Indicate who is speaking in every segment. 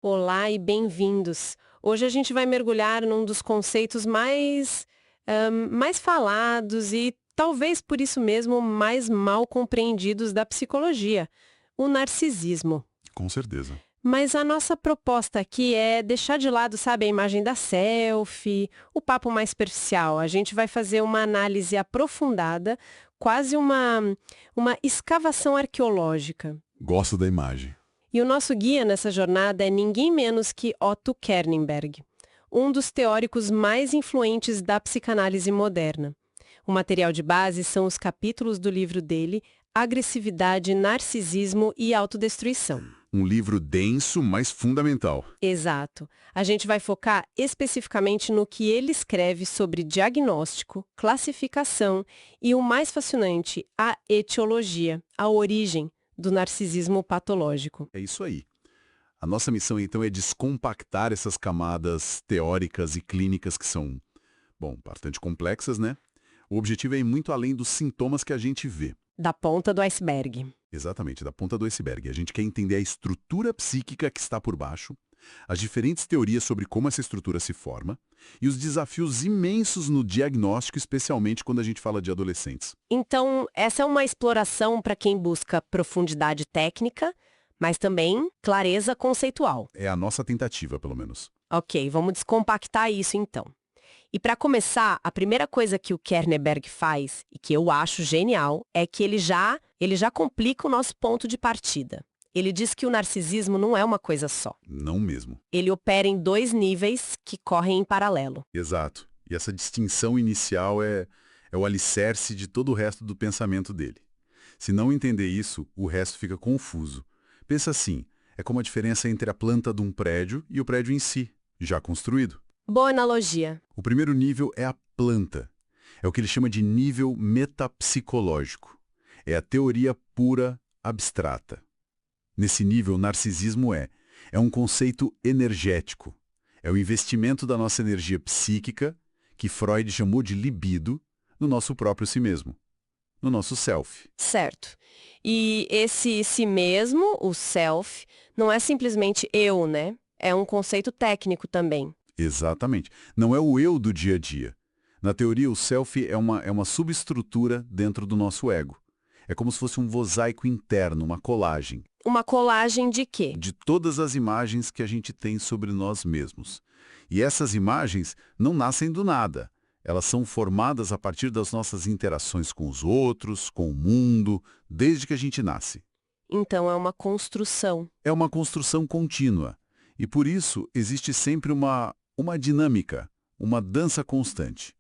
Speaker 1: Olá e bem-vindos. Hoje a gente vai mergulhar num dos conceitos mais falados e, talvez por isso mesmo, mais mal compreendidos da psicologia, o narcisismo.
Speaker 2: Com certeza.
Speaker 1: Mas a nossa proposta aqui é deixar de lado, sabe, a imagem da selfie, o papo mais superficial. A gente vai fazer uma análise aprofundada, quase uma escavação arqueológica.
Speaker 2: Gosto da imagem.
Speaker 1: E o nosso guia nessa jornada é ninguém menos que Otto Kernenberg, um dos teóricos mais influentes da psicanálise moderna. O material de base são os capítulos do livro dele, Agressividade, Narcisismo e Autodestruição.
Speaker 2: Um livro denso, mas fundamental.
Speaker 1: Exato. A gente vai focar especificamente no que ele escreve sobre diagnóstico, classificação e, o mais fascinante, a etiologia, a origem do narcisismo patológico.
Speaker 2: É isso aí. A nossa missão, então, é descompactar essas camadas teóricas e clínicas que são, bom, bastante complexas, né? O objetivo é ir muito além dos sintomas que a gente vê.
Speaker 1: Da ponta do iceberg.
Speaker 2: Exatamente, da ponta do iceberg. A gente quer entender a estrutura psíquica que está por baixo, as diferentes teorias sobre como essa estrutura se forma e os desafios imensos no diagnóstico, especialmente quando a gente fala de adolescentes.
Speaker 1: Então, essa é uma exploração para quem busca profundidade técnica, mas também clareza conceitual.
Speaker 2: É a nossa tentativa, pelo menos.
Speaker 1: Ok, vamos descompactar isso então. E para começar, a primeira coisa que o Kernenberg faz, e que eu acho genial, é que ele já complica o nosso ponto de partida. Ele diz que o narcisismo não é uma coisa só.
Speaker 2: Não mesmo.
Speaker 1: Ele opera em dois níveis que correm em paralelo.
Speaker 2: Exato. E essa distinção inicial é o alicerce de todo o resto do pensamento dele. Se não entender isso, o resto fica confuso. Pensa assim, é como a diferença entre a planta de um prédio e o prédio em si, já construído.
Speaker 1: Boa analogia.
Speaker 2: O primeiro nível é a planta. É o que ele chama de nível metapsicológico. É a teoria pura abstrata. Nesse nível, o narcisismo é um conceito energético. É o investimento da nossa energia psíquica, que Freud chamou de libido, no nosso próprio si mesmo, no nosso self.
Speaker 1: Certo. E esse si mesmo, o self, não é simplesmente eu, né? É um conceito técnico também.
Speaker 2: Exatamente. Não é o eu do dia a dia. Na teoria, o self é uma subestrutura dentro do nosso ego. É como se fosse um mosaico interno, uma colagem,
Speaker 1: Uma colagem de quê?
Speaker 2: de todas as imagens que a gente tem sobre nós mesmos. E essas imagens não nascem do nada. Elas são formadas a partir das nossas interações com os outros, com o mundo, desde que a gente nasce.
Speaker 1: Então é uma construção.
Speaker 2: É uma construção contínua. E por isso existe sempre uma dinâmica, uma dança constante.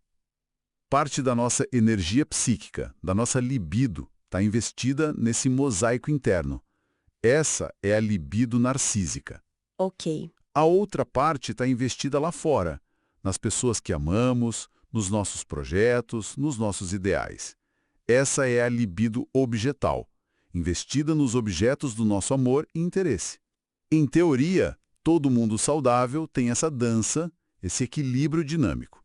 Speaker 2: Parte da nossa energia psíquica, da nossa libido, está investida nesse mosaico interno. Essa é a libido narcísica.
Speaker 1: Ok.
Speaker 2: A outra parte está investida lá fora, nas pessoas que amamos, nos nossos projetos, nos nossos ideais. Essa é a libido objetal, investida nos objetos do nosso amor e interesse. Em teoria, todo mundo saudável tem essa dança, esse equilíbrio dinâmico.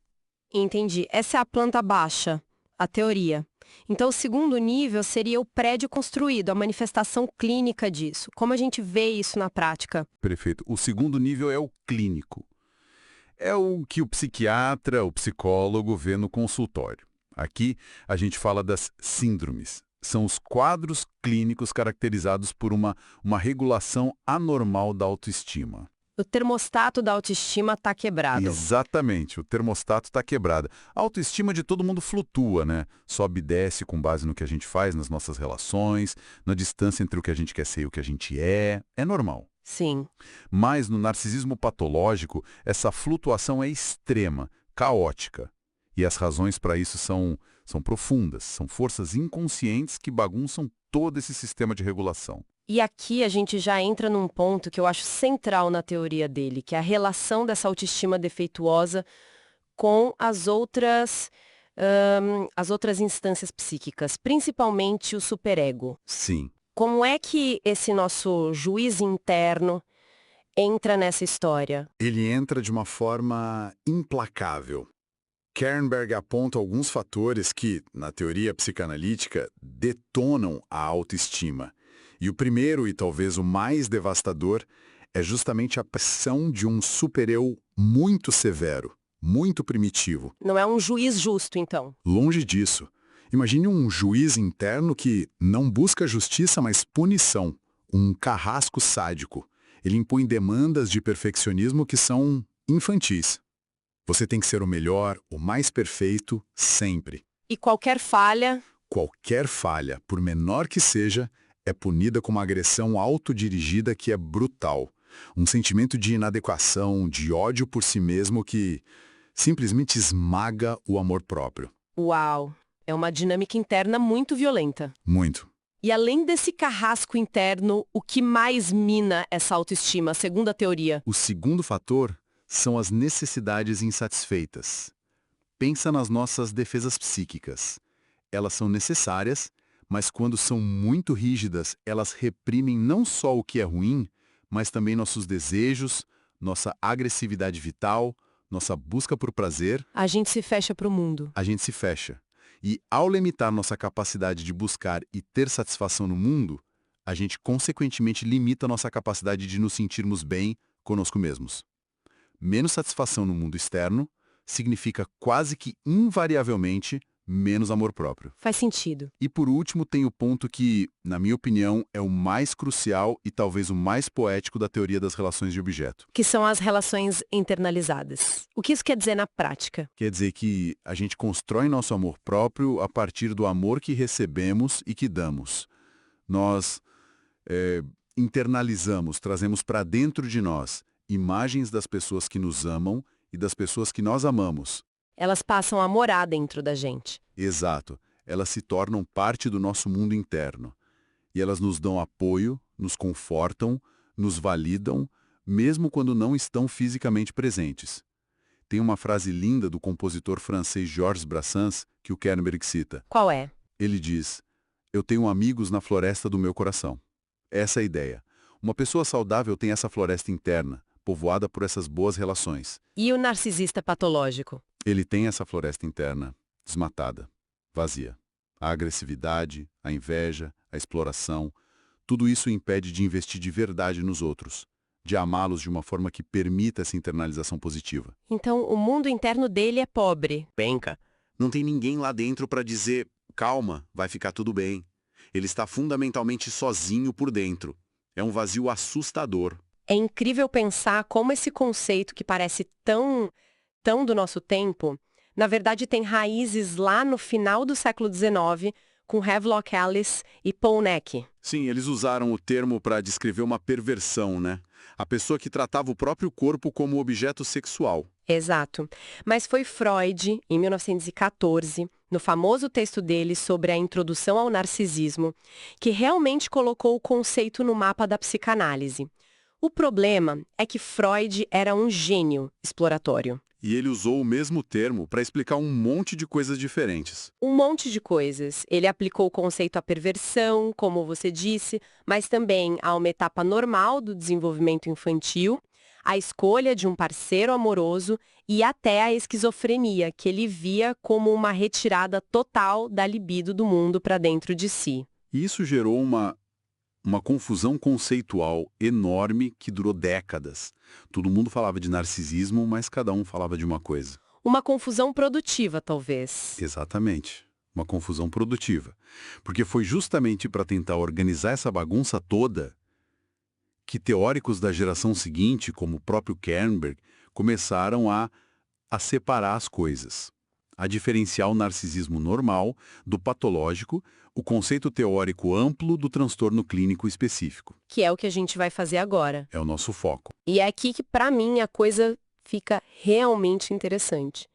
Speaker 1: Entendi. Essa é a planta baixa, a teoria. Então, o segundo nível seria o prédio construído, a manifestação clínica disso. Como a gente vê isso na prática?
Speaker 2: Perfeito. O segundo nível é o clínico. É o que o psiquiatra, o psicólogo vê no consultório. Aqui a gente fala das síndromes. São os quadros clínicos caracterizados por uma regulação anormal da autoestima.
Speaker 1: O termostato da autoestima está quebrado.
Speaker 2: Exatamente, o termostato está quebrado. A autoestima de todo mundo flutua, né? Sobe e desce com base no que a gente faz, nas nossas relações, na distância entre o que a gente quer ser e o que a gente é. É normal.
Speaker 1: Sim.
Speaker 2: Mas no narcisismo patológico, essa flutuação é extrema, caótica. E as razões para isso são profundas, são forças inconscientes que bagunçam todo esse sistema de regulação.
Speaker 1: E aqui a gente já entra num ponto que eu acho central na teoria dele, que é a relação dessa autoestima defeituosa com as outras instâncias psíquicas, principalmente o superego.
Speaker 2: Sim.
Speaker 1: Como é que esse nosso juiz interno entra nessa história?
Speaker 2: Ele entra de uma forma implacável. Kernberg aponta alguns fatores que, na teoria psicanalítica, detonam a autoestima. E o primeiro, e talvez o mais devastador, É justamente a pressão de um super-eu muito severo, muito primitivo.
Speaker 1: Não é um juiz justo, então.
Speaker 2: Longe disso. Imagine um juiz interno que não busca justiça, mas punição. Um carrasco sádico. Ele impõe demandas de perfeccionismo que são infantis. Você tem que ser o melhor, o mais perfeito, sempre.
Speaker 1: E qualquer falha...
Speaker 2: Qualquer falha, por menor que seja, é punida com uma agressão autodirigida que é brutal. Um sentimento de inadequação, de ódio por si mesmo que simplesmente esmaga o amor próprio.
Speaker 1: Uau! É uma dinâmica interna muito violenta.
Speaker 2: Muito.
Speaker 1: E além desse carrasco interno, o que mais mina essa autoestima, segundo a teoria?
Speaker 2: O segundo fator são as necessidades insatisfeitas. Pensa nas nossas defesas psíquicas. Elas são necessárias, mas quando são muito rígidas, elas reprimem não só o que é ruim, mas também nossos desejos, nossa agressividade vital, nossa busca por prazer.
Speaker 1: A gente se fecha para o mundo.
Speaker 2: A gente se fecha. E ao limitar nossa capacidade de buscar e ter satisfação no mundo, a gente consequentemente limita nossa capacidade de nos sentirmos bem conosco mesmos. Menos satisfação no mundo externo significa quase que invariavelmente menos amor próprio.
Speaker 1: Faz sentido.
Speaker 2: E por último tem o ponto que, na minha opinião, é o mais crucial e talvez o mais poético da teoria das relações de objeto.
Speaker 1: Que são as relações internalizadas. O que isso quer dizer na prática?
Speaker 2: Quer dizer que a gente constrói nosso amor próprio a partir do amor que recebemos e que damos. Nós internalizamos, trazemos para dentro de nós imagens das pessoas que nos amam e das pessoas que nós amamos.
Speaker 1: Elas passam a morar dentro da gente.
Speaker 2: Exato. Elas se tornam parte do nosso mundo interno. E elas nos dão apoio, nos confortam, nos validam, mesmo quando não estão fisicamente presentes. Tem uma frase linda do compositor francês Georges Brassens que o Kernberg cita.
Speaker 1: Qual é?
Speaker 2: Ele diz: "Eu tenho amigos na floresta do meu coração." Essa é a ideia. Uma pessoa saudável tem essa floresta interna, povoada por essas boas relações.
Speaker 1: E o narcisista patológico?
Speaker 2: Ele tem essa floresta interna desmatada, vazia. A agressividade, a inveja, a exploração, tudo isso o impede de investir de verdade nos outros, de amá-los de uma forma que permita essa internalização positiva.
Speaker 1: Então, o mundo interno dele é pobre.
Speaker 2: Penca. Não tem ninguém lá dentro para dizer, calma, vai ficar tudo bem. Ele está fundamentalmente sozinho por dentro. É um vazio assustador.
Speaker 1: É incrível pensar como esse conceito que parece tão do nosso tempo, na verdade tem raízes lá no final do século XIX, com Havelock Ellis e Paul Neck.
Speaker 2: Sim, eles usaram o termo para descrever uma perversão, né? A pessoa que tratava o próprio corpo como objeto sexual.
Speaker 1: Exato. Mas foi Freud, em 1914, no famoso texto dele sobre a introdução ao narcisismo, que realmente colocou o conceito no mapa da psicanálise. O problema é que Freud era um gênio exploratório.
Speaker 2: E ele usou o mesmo termo para explicar um monte de coisas diferentes.
Speaker 1: Um monte de coisas. Ele aplicou o conceito à perversão, como você disse, mas também a uma etapa normal do desenvolvimento infantil, a escolha de um parceiro amoroso e até a esquizofrenia, que ele via como uma retirada total da libido do mundo para dentro de si.
Speaker 2: E isso gerou uma confusão conceitual enorme que durou décadas. Todo mundo falava de narcisismo, mas cada um falava de uma coisa.
Speaker 1: Uma confusão produtiva, talvez.
Speaker 2: Exatamente. Uma confusão produtiva. Porque foi justamente para tentar organizar essa bagunça toda que teóricos da geração seguinte, como o próprio Kernberg, começaram a separar as coisas. A diferenciar o narcisismo normal do patológico, o conceito teórico amplo do transtorno clínico específico.
Speaker 1: Que é o que a gente vai fazer agora.
Speaker 2: É o nosso foco.
Speaker 1: E é aqui que, para mim, a coisa fica realmente interessante.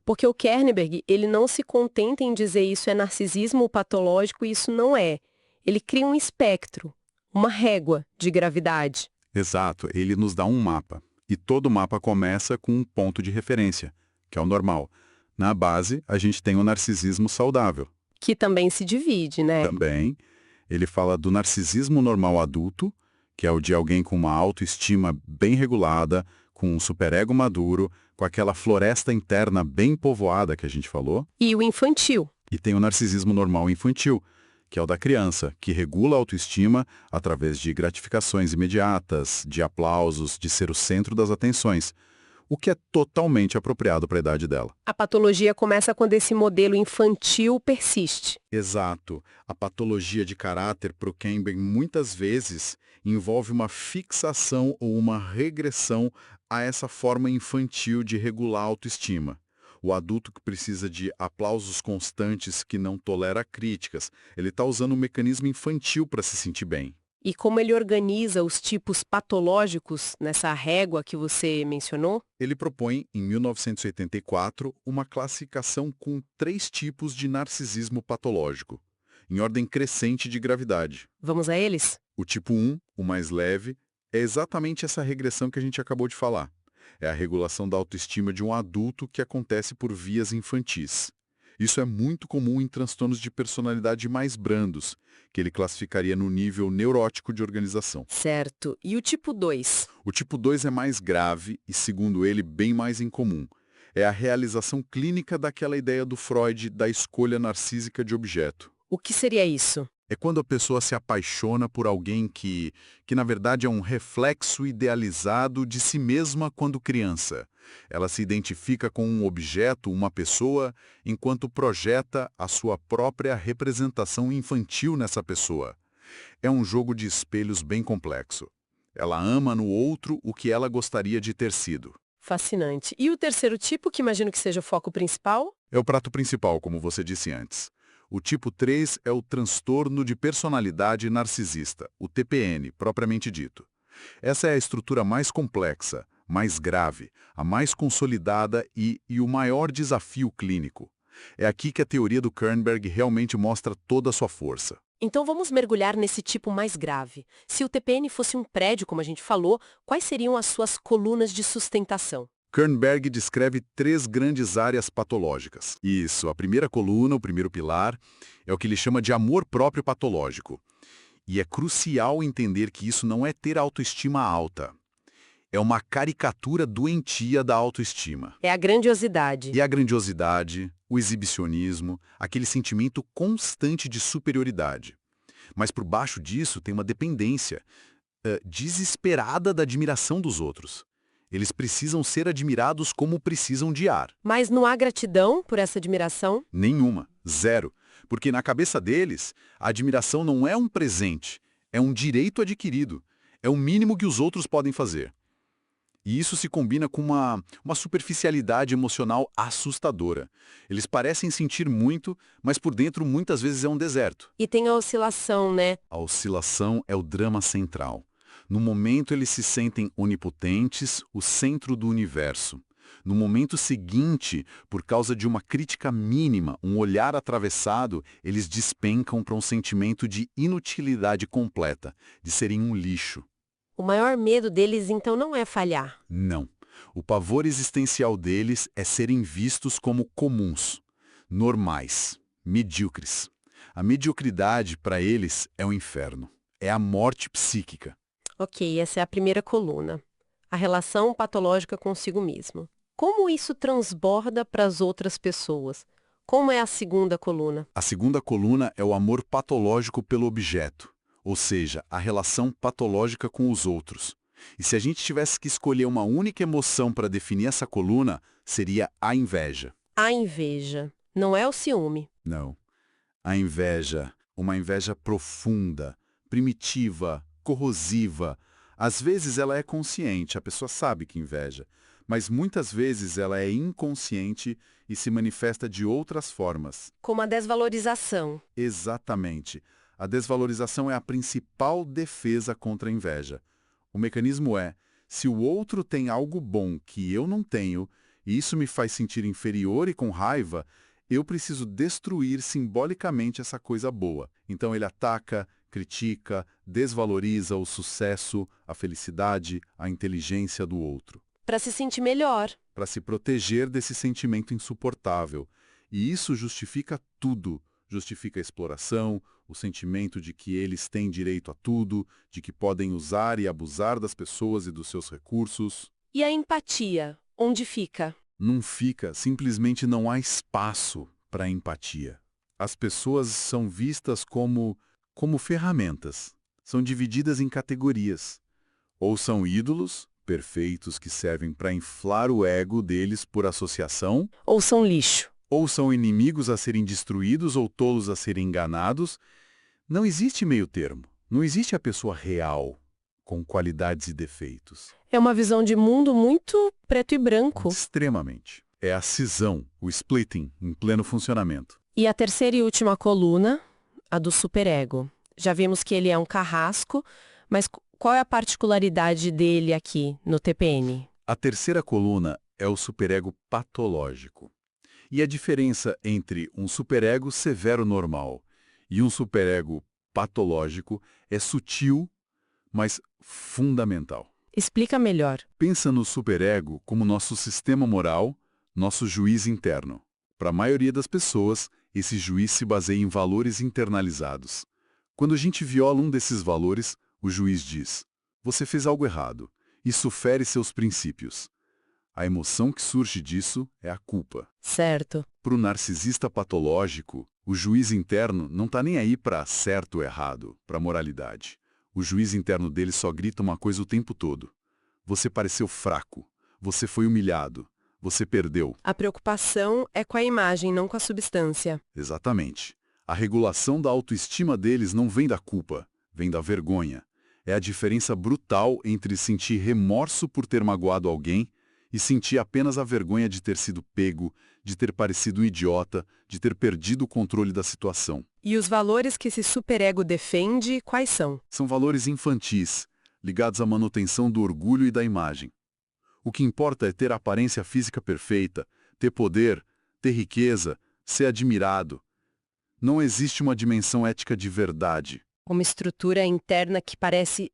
Speaker 1: Porque o Kernberg, ele não se contenta em dizer isso é narcisismo patológico e isso não é. Ele cria um espectro, uma régua de gravidade.
Speaker 2: Exato, ele nos dá um mapa. E todo mapa começa com um ponto de referência, que é o normal. Na base, a gente tem o narcisismo saudável.
Speaker 1: Que também se divide, né?
Speaker 2: Também. Ele fala do narcisismo normal adulto, que é o de alguém com uma autoestima bem regulada, com um superego maduro, com aquela floresta interna bem povoada que a gente falou.
Speaker 1: E o infantil.
Speaker 2: E tem o narcisismo normal infantil, que é o da criança, que regula a autoestima através de gratificações imediatas, de aplausos, de ser o centro das atenções, o que é totalmente apropriado para a idade dela.
Speaker 1: A patologia começa quando esse modelo infantil persiste.
Speaker 2: Exato. A patologia de caráter para o Kenberg muitas vezes envolve uma fixação ou uma regressão a essa forma infantil de regular a autoestima. O adulto que precisa de aplausos constantes, que não tolera críticas, ele está usando um mecanismo infantil para se sentir bem.
Speaker 1: E como ele organiza os tipos patológicos nessa régua que você mencionou?
Speaker 2: Ele propõe, em 1984, uma classificação com 3 tipos de narcisismo patológico, em ordem crescente de gravidade.
Speaker 1: Vamos a eles?
Speaker 2: O tipo 1, o mais leve, é exatamente essa regressão que a gente acabou de falar. É a regulação da autoestima de um adulto que acontece por vias infantis. Isso é muito comum em transtornos de personalidade mais brandos, que ele classificaria no nível neurótico de organização.
Speaker 1: Certo. E o tipo 2?
Speaker 2: O tipo 2 é mais grave e, segundo ele, bem mais incomum. É a realização clínica daquela ideia do Freud da escolha narcísica de objeto.
Speaker 1: O que seria isso?
Speaker 2: É quando a pessoa se apaixona por alguém que na verdade é um reflexo idealizado de si mesma quando criança. Ela se identifica com um objeto, uma pessoa, enquanto projeta a sua própria representação infantil nessa pessoa. É um jogo de espelhos bem complexo. Ela ama no outro o que ela gostaria de ter sido.
Speaker 1: Fascinante. E o terceiro tipo, que imagino que seja o foco principal?
Speaker 2: É o prato principal, como você disse antes. O tipo 3 é o transtorno de personalidade narcisista, o TPN, propriamente dito. Essa é a estrutura mais complexa, mais grave, a mais consolidada e o maior desafio clínico. É aqui que a teoria do Kernberg realmente mostra toda a sua força.
Speaker 1: Então vamos mergulhar nesse tipo mais grave. Se o TPN fosse um prédio, como a gente falou, quais seriam as suas colunas de sustentação?
Speaker 2: Kernberg descreve 3 grandes áreas patológicas. Isso, a primeira coluna, o primeiro pilar, é o que ele chama de amor próprio patológico. E é crucial entender que isso não é ter autoestima alta. É uma caricatura doentia da autoestima.
Speaker 1: É a grandiosidade.
Speaker 2: E a grandiosidade, o exibicionismo, aquele sentimento constante de superioridade. Mas por baixo disso tem uma dependência desesperada da admiração dos outros. Eles precisam ser admirados como precisam de ar.
Speaker 1: Mas não há gratidão por essa admiração?
Speaker 2: Nenhuma. Zero. Porque na cabeça deles, a admiração não é um presente, é um direito adquirido. É o mínimo que os outros podem fazer. E isso se combina com uma superficialidade emocional assustadora. Eles parecem sentir muito, mas por dentro muitas vezes é um deserto.
Speaker 1: E tem a oscilação, né?
Speaker 2: A oscilação é o drama central. No momento eles se sentem onipotentes, o centro do universo. No momento seguinte, por causa de uma crítica mínima, um olhar atravessado, eles despencam para um sentimento de inutilidade completa, de serem um lixo.
Speaker 1: O maior medo deles, então, não é falhar.
Speaker 2: Não. O pavor existencial deles é serem vistos como comuns, normais, medíocres. A mediocridade, para eles, é o inferno. É a morte psíquica.
Speaker 1: Ok, essa é a primeira coluna. A relação patológica consigo mesmo. Como isso transborda para as outras pessoas? Como é a segunda coluna?
Speaker 2: A segunda coluna é o amor patológico pelo objeto, ou seja, a relação patológica com os outros. E se a gente tivesse que escolher uma única emoção para definir essa coluna, seria a inveja.
Speaker 1: A inveja. Não é o ciúme.
Speaker 2: Não. A inveja, uma inveja profunda, primitiva, corrosiva. Às vezes ela é consciente, a pessoa sabe que inveja, mas muitas vezes ela é inconsciente e se manifesta de outras formas.
Speaker 1: Como a desvalorização.
Speaker 2: Exatamente. A desvalorização é a principal defesa contra a inveja. O mecanismo é, se o outro tem algo bom que eu não tenho, e isso me faz sentir inferior e com raiva, eu preciso destruir simbolicamente essa coisa boa. Então ele ataca, critica, desvaloriza o sucesso, a felicidade, a inteligência do outro.
Speaker 1: Para se sentir melhor.
Speaker 2: Para se proteger desse sentimento insuportável. E isso justifica tudo. Justifica a exploração, o sentimento de que eles têm direito a tudo, de que podem usar e abusar das pessoas e dos seus recursos.
Speaker 1: E a empatia? Onde fica?
Speaker 2: Não fica, simplesmente não há espaço para a empatia. As pessoas são vistas como ferramentas. São divididas em categorias. Ou são ídolos perfeitos que servem para inflar o ego deles por associação,
Speaker 1: Ou são lixo.
Speaker 2: ou são inimigos a serem destruídos ou tolos a serem enganados. Não existe meio termo. Não existe a pessoa real, com qualidades e defeitos.
Speaker 1: É uma visão de mundo muito preto e branco.
Speaker 2: Extremamente. É a cisão, o splitting, em pleno funcionamento.
Speaker 1: E a terceira e última coluna, a do superego. Já vimos que ele é um carrasco, mas qual é a particularidade dele aqui no TPN?
Speaker 2: A terceira coluna é o superego patológico. E a diferença entre um superego severo normal e um superego patológico é sutil, mas fundamental.
Speaker 1: Explica melhor.
Speaker 2: Pensa no superego como nosso sistema moral, nosso juiz interno. Para a maioria das pessoas, esse juiz se baseia em valores internalizados. Quando a gente viola um desses valores, o juiz diz: você fez algo errado. Isso fere seus princípios. A emoção que surge disso é a culpa.
Speaker 1: Certo.
Speaker 2: Para o narcisista patológico, o juiz interno não está nem aí para certo ou errado, para moralidade. O juiz interno dele só grita uma coisa o tempo todo. Você pareceu fraco. Você foi humilhado. Você perdeu.
Speaker 1: A preocupação é com a imagem, não com a substância.
Speaker 2: Exatamente. A regulação da autoestima deles não vem da culpa, vem da vergonha. É a diferença brutal entre sentir remorso por ter magoado alguém e sentir apenas a vergonha de ter sido pego, de ter parecido um idiota, de ter perdido o controle da situação.
Speaker 1: E os valores que esse superego defende, quais são?
Speaker 2: São valores infantis, ligados à manutenção do orgulho e da imagem. O que importa é ter a aparência física perfeita, ter poder, ter riqueza, ser admirado. Não existe uma dimensão ética de verdade.
Speaker 1: Uma estrutura interna que parece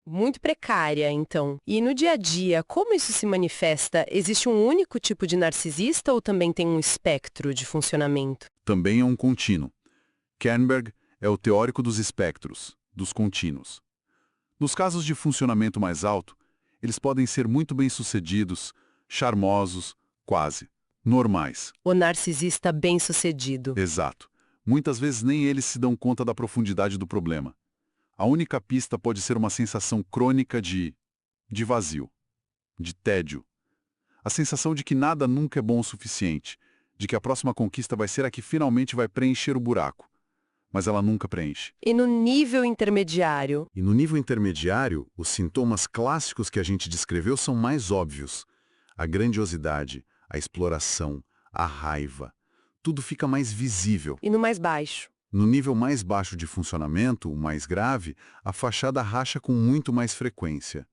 Speaker 1: muito precária, então. E no dia a dia, como isso se manifesta? Existe um único tipo de narcisista ou também tem um espectro de funcionamento?
Speaker 2: Também é um contínuo. Kernberg é o teórico dos espectros, dos contínuos. Nos casos de funcionamento mais alto, eles podem ser muito bem-sucedidos, charmosos, quase normais.
Speaker 1: O narcisista bem-sucedido.
Speaker 2: Exato. Muitas vezes nem eles se dão conta da profundidade do problema. A única pista pode ser uma sensação crônica de vazio, de tédio. A sensação de que nada nunca é bom o suficiente, de que a próxima conquista vai ser a que finalmente vai preencher o buraco. Mas ela nunca preenche.
Speaker 1: E no nível intermediário?
Speaker 2: E no nível intermediário, os sintomas clássicos que a gente descreveu são mais óbvios. A grandiosidade, a exploração, a raiva. Tudo fica mais visível.
Speaker 1: E no mais baixo?
Speaker 2: No nível mais baixo de funcionamento, o mais grave, a fachada racha com muito mais frequência.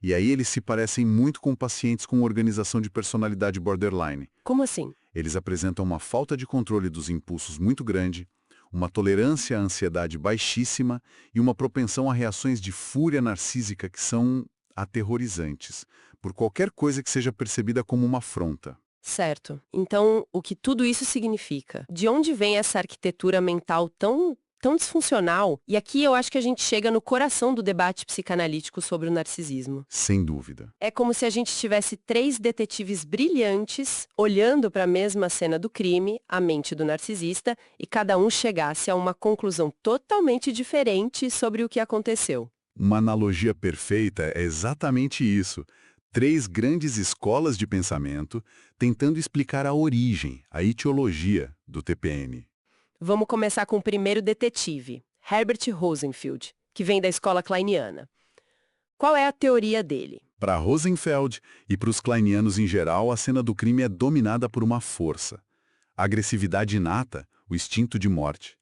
Speaker 2: E aí eles se parecem muito com pacientes com organização de personalidade borderline.
Speaker 1: Como assim?
Speaker 2: Eles apresentam uma falta de controle dos impulsos muito grande, uma tolerância à ansiedade baixíssima e uma propensão a reações de fúria narcísica que são aterrorizantes, por qualquer coisa que seja percebida como uma afronta.
Speaker 1: Certo. Então, o que tudo isso significa? De onde vem essa arquitetura mental tão disfuncional? E aqui eu acho que a gente chega no coração do debate psicanalítico sobre o narcisismo.
Speaker 2: Sem dúvida.
Speaker 1: É como se a gente tivesse 3 detetives brilhantes olhando para a mesma cena do crime, a mente do narcisista, e cada um chegasse a uma conclusão totalmente diferente sobre o que aconteceu.
Speaker 2: Uma analogia perfeita é exatamente isso. 3 grandes escolas de pensamento tentando explicar a origem, a etiologia do TPN.
Speaker 1: Vamos começar com o primeiro detetive, Herbert Rosenfield, que vem da escola kleiniana. Qual é a teoria dele?
Speaker 2: Para Rosenfeld e para os kleinianos em geral, a cena do crime é dominada por uma força. A agressividade inata, o instinto de morte.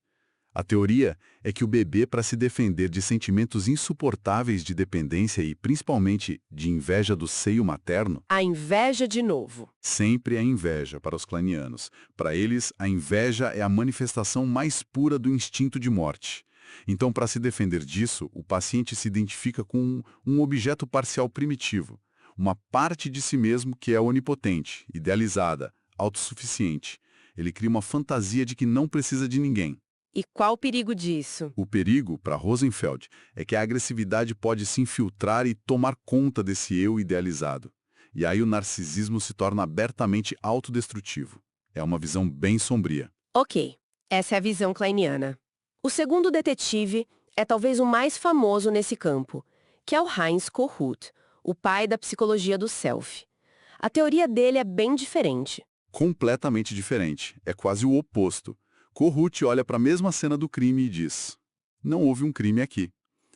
Speaker 2: A teoria é que o bebê, para se defender de sentimentos insuportáveis de dependência e, principalmente, de inveja do seio materno...
Speaker 1: A inveja de novo.
Speaker 2: Sempre é inveja para os kleinianos. Para eles, a inveja é a manifestação mais pura do instinto de morte. Então, para se defender disso, o paciente se identifica com um objeto parcial primitivo, uma parte de si mesmo que é onipotente, idealizada, autossuficiente. Ele cria uma fantasia de que não precisa de ninguém.
Speaker 1: E qual o perigo disso?
Speaker 2: O perigo, para Rosenfeld, é que a agressividade pode se infiltrar e tomar conta desse eu idealizado. E aí o narcisismo se torna abertamente autodestrutivo. É uma visão bem sombria.
Speaker 1: Ok, essa é a visão kleiniana. O segundo detetive é talvez o mais famoso nesse campo, que é o Heinz Kohut, o pai da psicologia do self. A teoria dele é bem diferente.
Speaker 2: Completamente diferente. É quase o oposto. Kohut olha para a mesma cena do crime e diz: não houve um crime aqui.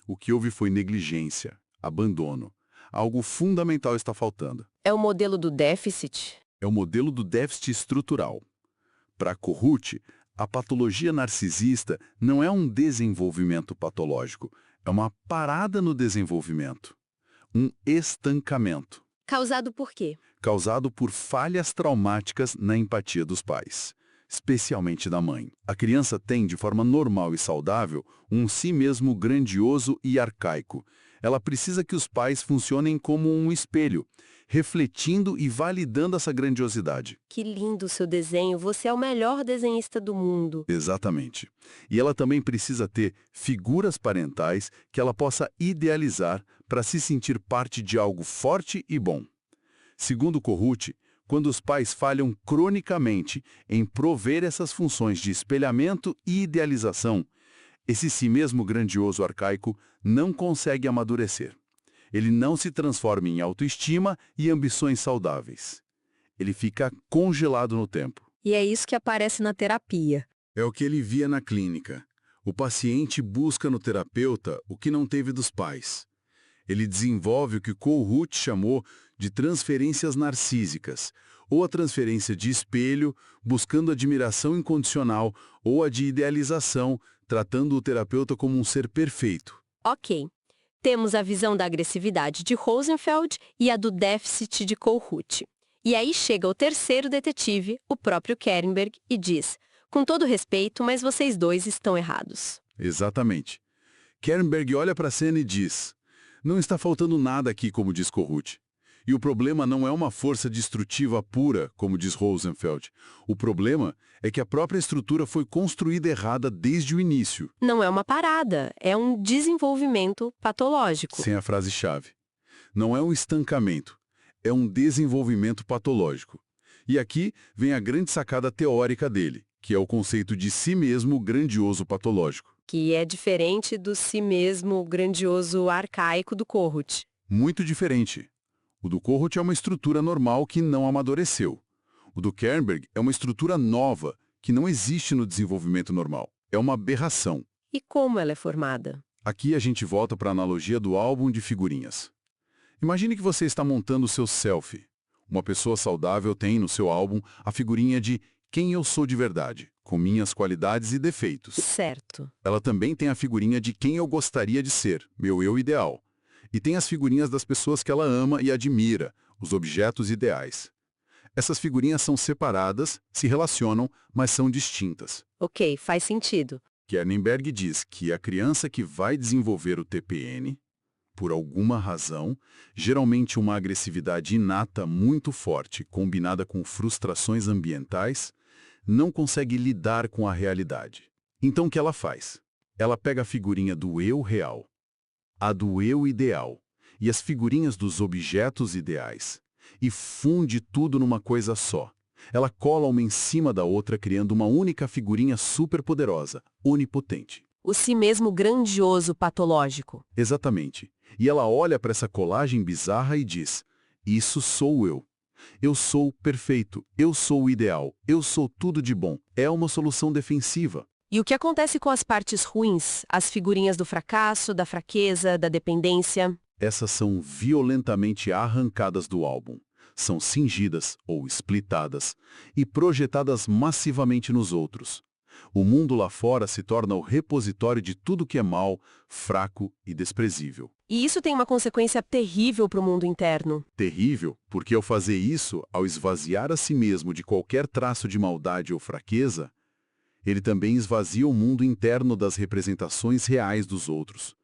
Speaker 2: O que houve foi negligência, abandono. Algo fundamental está faltando.
Speaker 1: É o modelo do déficit?
Speaker 2: É o modelo do déficit estrutural. Para Kohut, a patologia narcisista não é um desenvolvimento patológico, é uma parada no desenvolvimento. Um estancamento.
Speaker 1: Causado por quê?
Speaker 2: Causado por falhas traumáticas na empatia dos pais, especialmente da mãe. A criança tem, de forma normal e saudável, um si mesmo grandioso e arcaico. Ela precisa que os pais funcionem como um espelho, refletindo e validando essa grandiosidade.
Speaker 1: Que lindo o seu desenho, você é o melhor desenhista do mundo.
Speaker 2: Exatamente. E ela também precisa ter figuras parentais que ela possa idealizar para se sentir parte de algo forte e bom. Segundo Kohut, quando os pais falham cronicamente em prover essas funções de espelhamento e idealização, esse si mesmo grandioso arcaico não consegue amadurecer. Ele não se transforma em autoestima e ambições saudáveis. Ele fica congelado no tempo.
Speaker 1: E é isso que aparece na terapia.
Speaker 2: É o que ele via na clínica. O paciente busca no terapeuta o que não teve dos pais. Ele desenvolve o que Kohut chamou de transferências narcísicas, ou a transferência de espelho, buscando admiração incondicional, ou a de idealização, tratando o terapeuta como um ser perfeito.
Speaker 1: Ok. Temos a visão da agressividade de Rosenfeld e a do déficit de Kohut. E aí chega o terceiro detetive, o próprio Kernberg, e diz: com todo respeito, mas vocês dois estão errados.
Speaker 2: Exatamente. Kernberg olha para a cena e diz: não está faltando nada aqui, como diz Kohut. E o problema não é uma força destrutiva pura, como diz Rosenfeld. O problema é que a própria estrutura foi construída errada desde o início.
Speaker 1: Não é uma parada, é um desenvolvimento patológico.
Speaker 2: Sem a frase-chave. Não é um estancamento, é um desenvolvimento patológico. E aqui vem a grande sacada teórica dele, que é o conceito de si mesmo grandioso patológico.
Speaker 1: Que é diferente do si mesmo grandioso arcaico do Kohut.
Speaker 2: Muito diferente. O do Kohut é uma estrutura normal que não amadureceu. O do Kernberg é uma estrutura nova, que não existe no desenvolvimento normal. É uma aberração.
Speaker 1: E como ela é formada?
Speaker 2: Aqui a gente volta para a analogia do álbum de figurinhas. Imagine que você está montando o seu selfie. Uma pessoa saudável tem no seu álbum a figurinha de quem eu sou de verdade, com minhas qualidades e defeitos.
Speaker 1: Certo.
Speaker 2: Ela também tem a figurinha de quem eu gostaria de ser, meu eu ideal. E tem as figurinhas das pessoas que ela ama e admira, os objetos ideais. Essas figurinhas são separadas, se relacionam, mas são distintas.
Speaker 1: Ok, faz sentido.
Speaker 2: Kernberg diz que a criança que vai desenvolver o TPN, por alguma razão, geralmente uma agressividade inata muito forte, combinada com frustrações ambientais, não consegue lidar com a realidade. Então o que ela faz? Ela pega a figurinha do eu real, a do eu ideal e as figurinhas dos objetos ideais e funde tudo numa coisa só. Ela cola uma em cima da outra, criando uma única figurinha superpoderosa, onipotente.
Speaker 1: O si mesmo grandioso patológico.
Speaker 2: Exatamente. E ela olha para essa colagem bizarra e diz: isso sou eu. Eu sou perfeito, eu sou o ideal, eu sou tudo de bom. É uma solução defensiva.
Speaker 1: E o que acontece com as partes ruins? As figurinhas do fracasso, da fraqueza, da dependência?
Speaker 2: Essas são violentamente arrancadas do álbum. São cingidas ou splitadas e projetadas massivamente nos outros. O mundo lá fora se torna o repositório de tudo que é mal, fraco e desprezível.
Speaker 1: E isso tem uma consequência terrível para o mundo interno.
Speaker 2: Terrível, porque ao fazer isso, ao esvaziar a si mesmo de qualquer traço de maldade ou fraqueza, ele também esvazia o mundo interno das representações reais dos outros.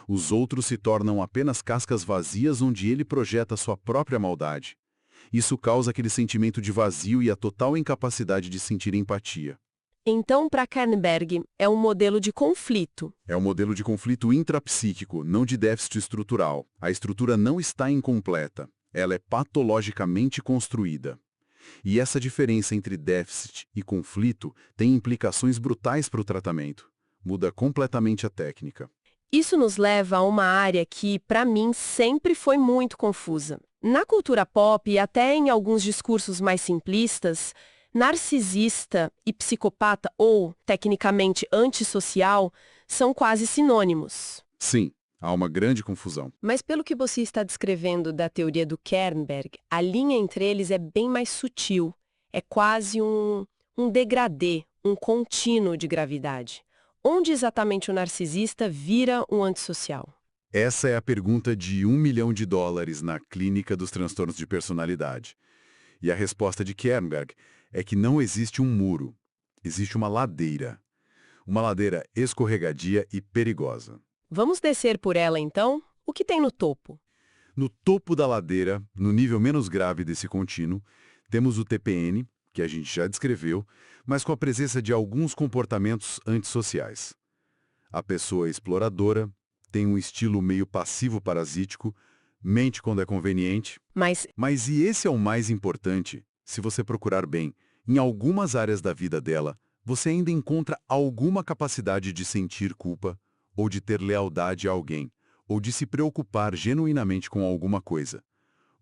Speaker 2: Os outros se tornam apenas cascas vazias onde ele projeta sua própria maldade. Isso causa aquele sentimento de vazio e a total incapacidade de sentir empatia.
Speaker 1: Então, para Kernberg, é um modelo de conflito.
Speaker 2: É um modelo de conflito intrapsíquico, não de déficit estrutural. A estrutura não está incompleta. Ela é patologicamente construída. E essa diferença entre déficit e conflito tem implicações brutais para o tratamento. Muda completamente a técnica.
Speaker 1: Isso nos leva a uma área que, para mim, sempre foi muito confusa. Na cultura pop e até em alguns discursos mais simplistas, narcisista e psicopata, ou, tecnicamente, antissocial, são quase sinônimos.
Speaker 2: Sim, há uma grande confusão.
Speaker 1: Mas pelo que você está descrevendo da teoria do Kernberg, a linha entre eles é bem mais sutil. É quase um degradê, um contínuo de gravidade. Onde exatamente o narcisista vira um antissocial?
Speaker 2: Essa é a pergunta de $1 milhão na clínica dos transtornos de personalidade. E a resposta de Kernberg é que não existe um muro, existe uma ladeira. Uma ladeira escorregadia e perigosa.
Speaker 1: Vamos descer por ela, então? O que tem no topo?
Speaker 2: No topo da ladeira, no nível menos grave desse contínuo, temos o TPN, que a gente já descreveu, mas com a presença de alguns comportamentos antissociais. A pessoa é exploradora, tem um estilo meio passivo-parasítico, mente quando é conveniente.
Speaker 1: Mas
Speaker 2: E esse é o mais importante, se você procurar bem, em algumas áreas da vida dela, você ainda encontra alguma capacidade de sentir culpa, ou de ter lealdade a alguém, ou de se preocupar genuinamente com alguma coisa.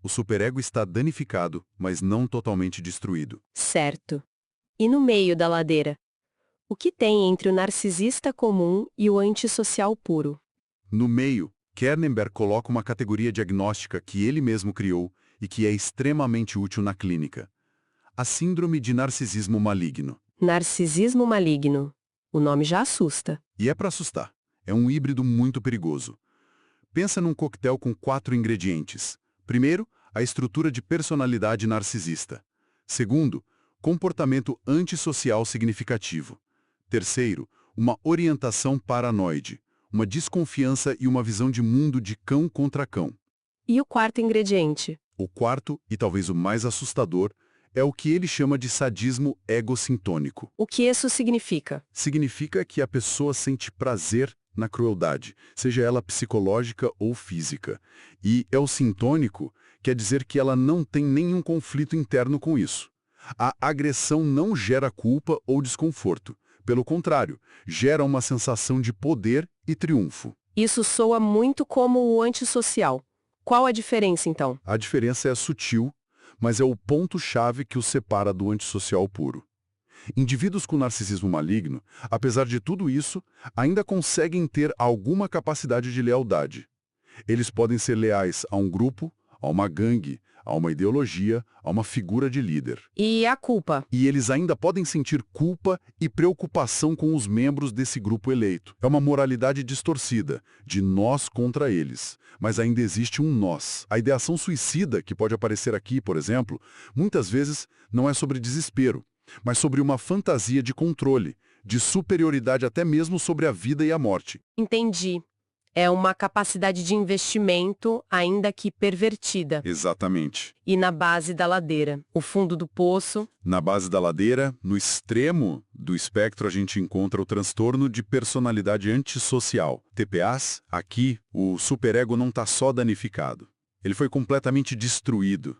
Speaker 2: O superego está danificado, mas não totalmente destruído.
Speaker 1: certo. E no meio da ladeira? O que tem entre o narcisista comum e o antissocial puro?
Speaker 2: No meio, Kernberg coloca uma categoria diagnóstica que ele mesmo criou e que é extremamente útil na clínica. A síndrome de narcisismo maligno.
Speaker 1: Narcisismo maligno. O nome já assusta.
Speaker 2: E é para assustar. É um híbrido muito perigoso. Pensa num coquetel com 4 ingredientes. Primeiro, a estrutura de personalidade narcisista. Segundo, comportamento antissocial significativo. Terceiro, uma orientação paranoide, uma desconfiança e uma visão de mundo de cão contra cão.
Speaker 1: E o quarto ingrediente?
Speaker 2: O quarto, e talvez o mais assustador, é o que ele chama de sadismo egocintônico.
Speaker 1: O que isso significa?
Speaker 2: Significa que a pessoa sente prazer na crueldade, seja ela psicológica ou física. E sintônico quer dizer que ela não tem nenhum conflito interno com isso. A agressão não gera culpa ou desconforto. Pelo contrário, gera uma sensação de poder e triunfo.
Speaker 1: Isso soa muito como o antissocial. Qual a diferença, então?
Speaker 2: A diferença é sutil, mas é o ponto-chave que o separa do antissocial puro. Indivíduos com narcisismo maligno, apesar de tudo isso, ainda conseguem ter alguma capacidade de lealdade. Eles podem ser leais a um grupo, a uma gangue, a uma ideologia, a uma figura de líder.
Speaker 1: E a culpa?
Speaker 2: E eles ainda podem sentir culpa e preocupação com os membros desse grupo eleito. É uma moralidade distorcida, de nós contra eles. Mas ainda existe um nós. A ideação suicida, que pode aparecer aqui, por exemplo, muitas vezes não é sobre desespero, mas sobre uma fantasia de controle, de superioridade até mesmo sobre a vida e a morte.
Speaker 1: Entendi. É uma capacidade de investimento, ainda que pervertida.
Speaker 2: Exatamente.
Speaker 1: E na base da ladeira, o fundo do poço.
Speaker 2: Na base da ladeira, no extremo do espectro, a gente encontra o transtorno de personalidade antissocial. TPAs, aqui, o superego não está só danificado. Ele foi completamente destruído.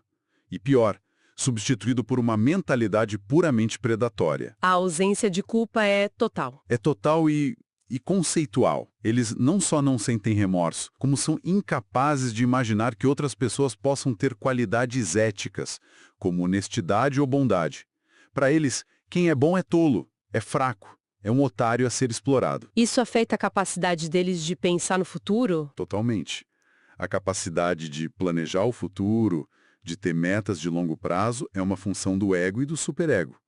Speaker 2: E pior, substituído por uma mentalidade puramente predatória.
Speaker 1: A ausência de culpa é total.
Speaker 2: É total e conceitual. Eles não só não sentem remorso, como são incapazes de imaginar que outras pessoas possam ter qualidades éticas, como honestidade ou bondade. Para eles, quem é bom é tolo, é fraco, é um otário a ser explorado.
Speaker 1: Isso afeta a capacidade deles de pensar no futuro?
Speaker 2: Totalmente. A capacidade de planejar o futuro, de ter metas de longo prazo, é uma função do ego e do superego.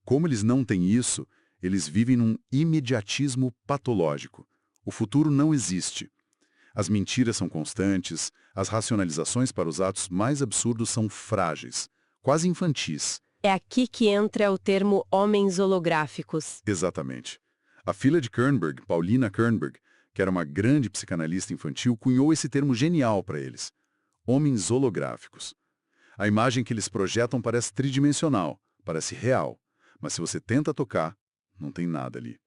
Speaker 2: Como eles não têm isso, eles vivem num imediatismo patológico. O futuro não existe. As mentiras são constantes, as racionalizações para os atos mais absurdos são frágeis, quase infantis.
Speaker 1: É aqui que entra o termo homens holográficos.
Speaker 2: Exatamente. A filha de Kernberg, Paulina Kernberg, que era uma grande psicanalista infantil, cunhou esse termo genial para eles. Homens holográficos. A imagem que eles projetam parece tridimensional, parece real, mas se você tenta tocar, não tem nada ali.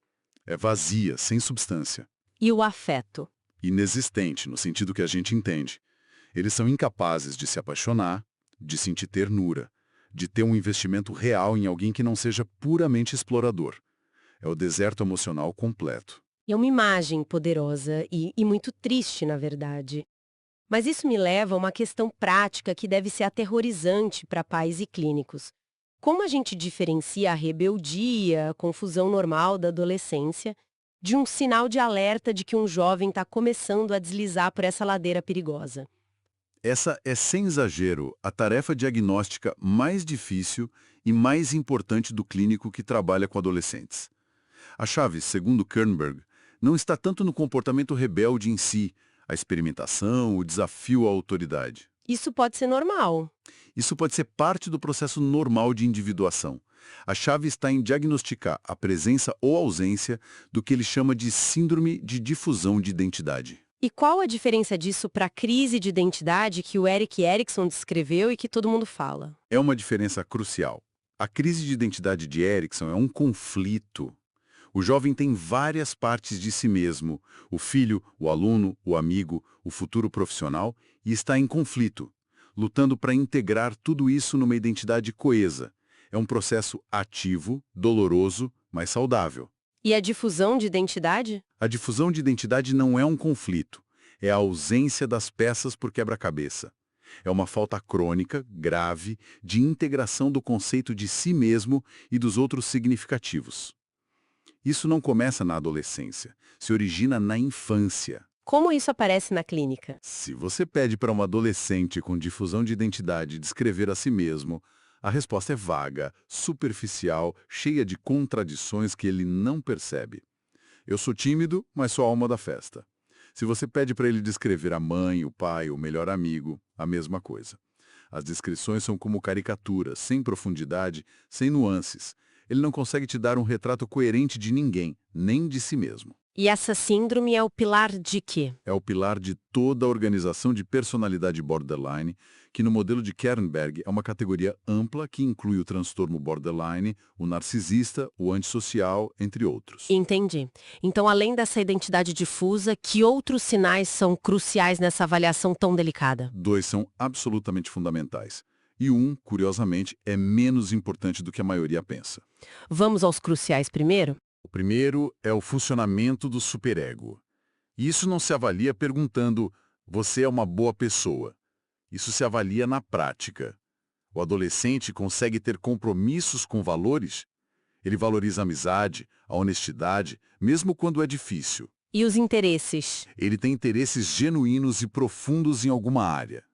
Speaker 2: É vazia, sem substância.
Speaker 1: E o afeto?
Speaker 2: Inexistente, no sentido que a gente entende. Eles são incapazes de se apaixonar, de sentir ternura, de ter um investimento real em alguém que não seja puramente explorador. É o deserto emocional completo.
Speaker 1: É uma imagem poderosa e muito triste, na verdade. Mas isso me leva a uma questão prática que deve ser aterrorizante para pais e clínicos. Como a gente diferencia a rebeldia, a confusão normal da adolescência, de um sinal de alerta de que um jovem está começando a deslizar por essa ladeira perigosa?
Speaker 2: Essa é, sem exagero, a tarefa diagnóstica mais difícil e mais importante do clínico que trabalha com adolescentes. A chave, segundo Kernberg, não está tanto no comportamento rebelde em si, a experimentação, o desafio à autoridade.
Speaker 1: Isso pode ser normal.
Speaker 2: Isso pode ser parte do processo normal de individuação. A chave está em diagnosticar a presença ou ausência do que ele chama de síndrome de difusão de identidade.
Speaker 1: E qual a diferença disso para a crise de identidade que o Erik Erikson descreveu e que todo mundo fala?
Speaker 2: É uma diferença crucial. A crise de identidade de Erikson é um conflito. O jovem tem várias partes de si mesmo, o filho, o aluno, o amigo, o futuro profissional, e está em conflito, lutando para integrar tudo isso numa identidade coesa. É um processo ativo, doloroso, mas saudável.
Speaker 1: E a difusão de identidade?
Speaker 2: A difusão de identidade não é um conflito, é a ausência das peças por quebra-cabeça. É uma falta crônica, grave, de integração do conceito de si mesmo e dos outros significativos. Isso não começa na adolescência, se origina na infância.
Speaker 1: Como isso aparece na clínica?
Speaker 2: Se você pede para um adolescente com difusão de identidade descrever a si mesmo, a resposta é vaga, superficial, cheia de contradições que ele não percebe. Eu sou tímido, mas sou a alma da festa. Se você pede para ele descrever a mãe, o pai, o melhor amigo, a mesma coisa. As descrições são como caricaturas, sem profundidade, sem nuances. Ele não consegue te dar um retrato coerente de ninguém, nem de si mesmo.
Speaker 1: E essa síndrome é o pilar de quê?
Speaker 2: É o pilar de toda a organização de personalidade borderline, que no modelo de Kernberg é uma categoria ampla que inclui o transtorno borderline, o narcisista, o antissocial, entre outros.
Speaker 1: Entendi. Então, além dessa identidade difusa, que outros sinais são cruciais nessa avaliação tão delicada?
Speaker 2: Dois são absolutamente fundamentais. E um, curiosamente, é menos importante do que a maioria pensa.
Speaker 1: Vamos aos cruciais primeiro?
Speaker 2: O primeiro é o funcionamento do superego. E isso não se avalia perguntando, você é uma boa pessoa. Isso se avalia na prática. O adolescente consegue ter compromissos com valores? Ele valoriza a amizade, a honestidade, mesmo quando é difícil.
Speaker 1: E os interesses?
Speaker 2: Ele tem interesses genuínos e profundos em alguma área.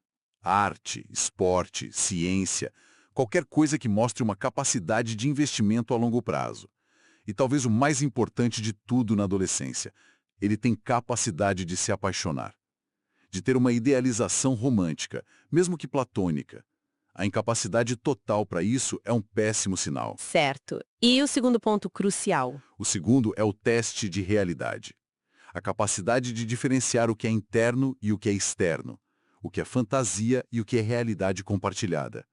Speaker 2: Arte, esporte, ciência, qualquer coisa que mostre uma capacidade de investimento a longo prazo. E talvez o mais importante de tudo na adolescência, ele tem capacidade de se apaixonar, de ter uma idealização romântica, mesmo que platônica. A incapacidade total para isso é um péssimo sinal.
Speaker 1: Certo. E o segundo ponto crucial?
Speaker 2: O segundo é o teste de realidade. A capacidade de diferenciar o que é interno e o que é externo, o que é fantasia e o que é realidade compartilhada.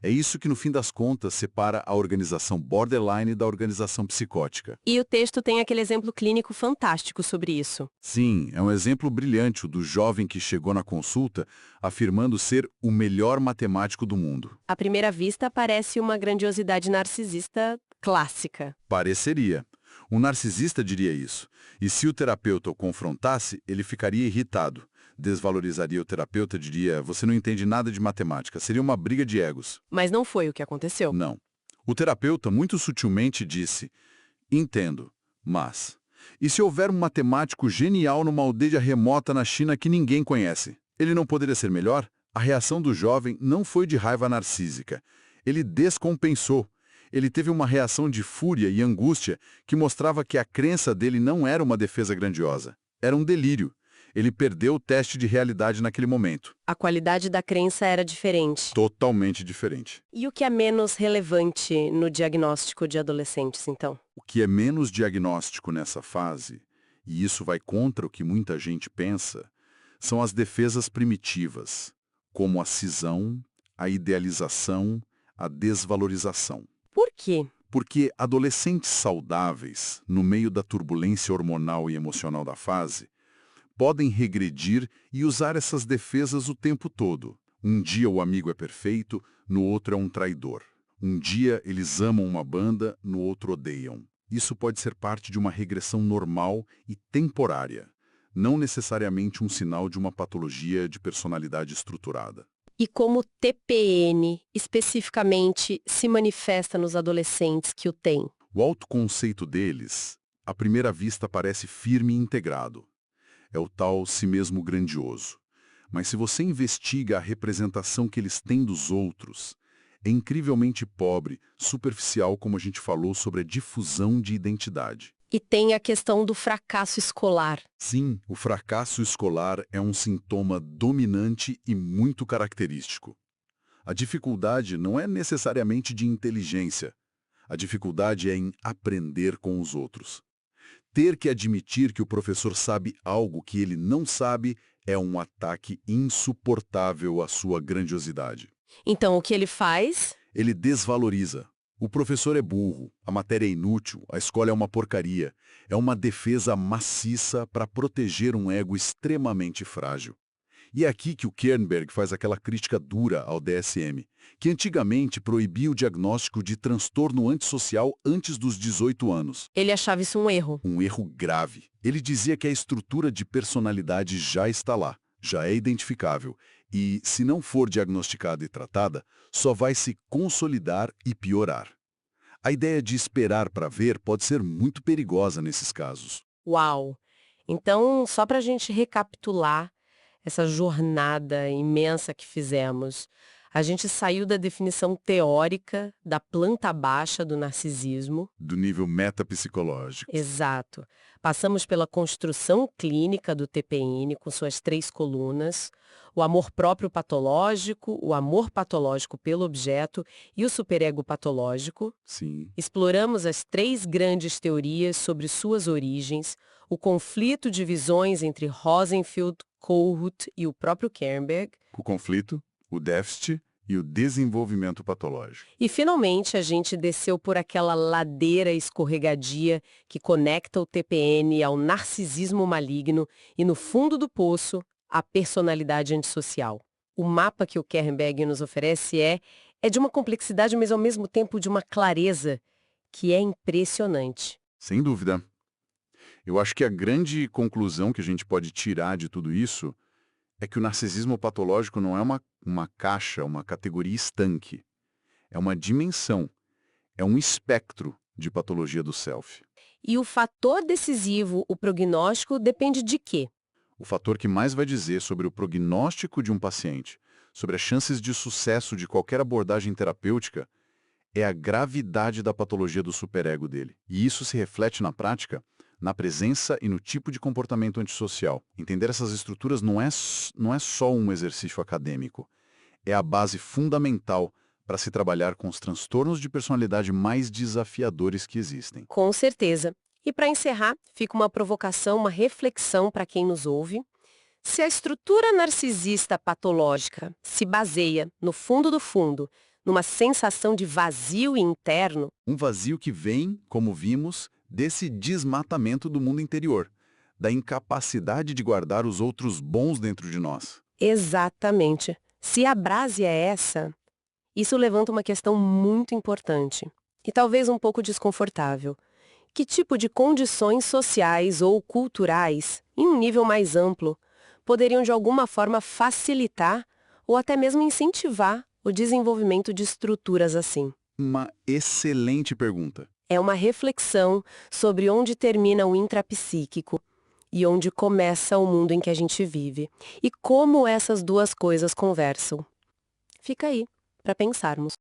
Speaker 2: É isso que, no fim das contas, separa a organização borderline da organização psicótica.
Speaker 1: E o texto tem aquele exemplo clínico fantástico sobre isso.
Speaker 2: Sim, é um exemplo brilhante o do jovem que chegou na consulta afirmando ser o melhor matemático do mundo.
Speaker 1: À primeira vista, parece uma grandiosidade narcisista clássica.
Speaker 2: Pareceria. Um narcisista diria isso. E se o terapeuta o confrontasse, ele ficaria irritado. Desvalorizaria o terapeuta, diria, você não entende nada de matemática. Seria uma briga de egos.
Speaker 1: Mas não foi o que aconteceu.
Speaker 2: Não. O terapeuta, muito sutilmente, disse, entendo, mas... E se houver um matemático genial numa aldeia remota na China que ninguém conhece? Ele não poderia ser melhor? A reação do jovem não foi de raiva narcísica. Ele descompensou. Ele teve uma reação de fúria e angústia que mostrava que a crença dele não era uma defesa grandiosa. Era um delírio. Ele perdeu o teste de realidade naquele momento.
Speaker 1: A qualidade da crença era diferente.
Speaker 2: Totalmente diferente.
Speaker 1: E o que é menos relevante no diagnóstico de adolescentes, então?
Speaker 2: O que é menos diagnóstico nessa fase, e isso vai contra o que muita gente pensa, são as defesas primitivas, como a cisão, a idealização, a desvalorização.
Speaker 1: Por quê?
Speaker 2: Porque adolescentes saudáveis, no meio da turbulência hormonal e emocional da fase, podem regredir e usar essas defesas o tempo todo. Um dia o amigo é perfeito, no outro é um traidor. Um dia eles amam uma banda, no outro odeiam. Isso pode ser parte de uma regressão normal e temporária, não necessariamente um sinal de uma patologia de personalidade estruturada.
Speaker 1: E como o TPN especificamente se manifesta nos adolescentes que o têm?
Speaker 2: O autoconceito deles, à primeira vista, parece firme e integrado. É o tal si mesmo grandioso. Mas se você investiga a representação que eles têm dos outros, é incrivelmente pobre, superficial, como a gente falou sobre a difusão de identidade.
Speaker 1: E tem a questão do fracasso escolar.
Speaker 2: Sim, o fracasso escolar é um sintoma dominante e muito característico. A dificuldade não é necessariamente de inteligência. A dificuldade é em aprender com os outros. Ter que admitir que o professor sabe algo que ele não sabe é um ataque insuportável à sua grandiosidade.
Speaker 1: Então, o que ele faz?
Speaker 2: Ele desvaloriza. O professor é burro, a matéria é inútil, a escola é uma porcaria. É uma defesa maciça para proteger um ego extremamente frágil. E é aqui que o Kernberg faz aquela crítica dura ao DSM, que antigamente proibia o diagnóstico de transtorno antissocial antes dos 18 anos.
Speaker 1: Ele achava isso um erro.
Speaker 2: Um erro grave. Ele dizia que a estrutura de personalidade já está lá, já é identificável, e, se não for diagnosticada e tratada, só vai se consolidar e piorar. A ideia de esperar para ver pode ser muito perigosa nesses casos.
Speaker 1: Uau! Então, só para a gente recapitular essa jornada imensa que fizemos, a gente saiu da definição teórica da planta baixa do narcisismo.
Speaker 2: Do nível metapsicológico.
Speaker 1: Exato. Passamos pela construção clínica do TPN com suas 3 colunas, o amor próprio patológico, o amor patológico pelo objeto e o superego patológico.
Speaker 2: Sim.
Speaker 1: Exploramos as 3 grandes teorias sobre suas origens, o conflito de visões entre Rosenfield, Kohut e o próprio Kernberg.
Speaker 2: O conflito, o déficit e o desenvolvimento patológico.
Speaker 1: E, finalmente, a gente desceu por aquela ladeira escorregadia que conecta o TPN ao narcisismo maligno e, no fundo do poço, à personalidade antissocial. O mapa que o Kernberg nos oferece é de uma complexidade, mas ao mesmo tempo de uma clareza que é impressionante.
Speaker 2: Sem dúvida. Eu acho que a grande conclusão que a gente pode tirar de tudo isso é que o narcisismo patológico não é uma caixa, uma categoria estanque. É uma dimensão, é um espectro de patologia do self.
Speaker 1: E o fator decisivo, o prognóstico, depende de quê?
Speaker 2: O fator que mais vai dizer sobre o prognóstico de um paciente, sobre as chances de sucesso de qualquer abordagem terapêutica, é a gravidade da patologia do superego dele. E isso se reflete na prática, na presença e no tipo de comportamento antissocial. Entender essas estruturas não é só um exercício acadêmico. É a base fundamental para se trabalhar com os transtornos de personalidade mais desafiadores que existem.
Speaker 1: Com certeza. E para encerrar, fica uma provocação, uma reflexão para quem nos ouve. Se a estrutura narcisista patológica se baseia, no fundo do fundo, numa sensação de vazio interno,
Speaker 2: um vazio que vem, como vimos, desse desmatamento do mundo interior, da incapacidade de guardar os outros bons dentro de nós.
Speaker 1: Exatamente. Se a base é essa, isso levanta uma questão muito importante e talvez um pouco desconfortável. Que tipo de condições sociais ou culturais, em um nível mais amplo, poderiam de alguma forma facilitar ou até mesmo incentivar o desenvolvimento de estruturas assim?
Speaker 2: Uma excelente pergunta.
Speaker 1: É uma reflexão sobre onde termina o intrapsíquico e onde começa o mundo em que a gente vive, e como essas duas coisas conversam. Fica aí, para pensarmos.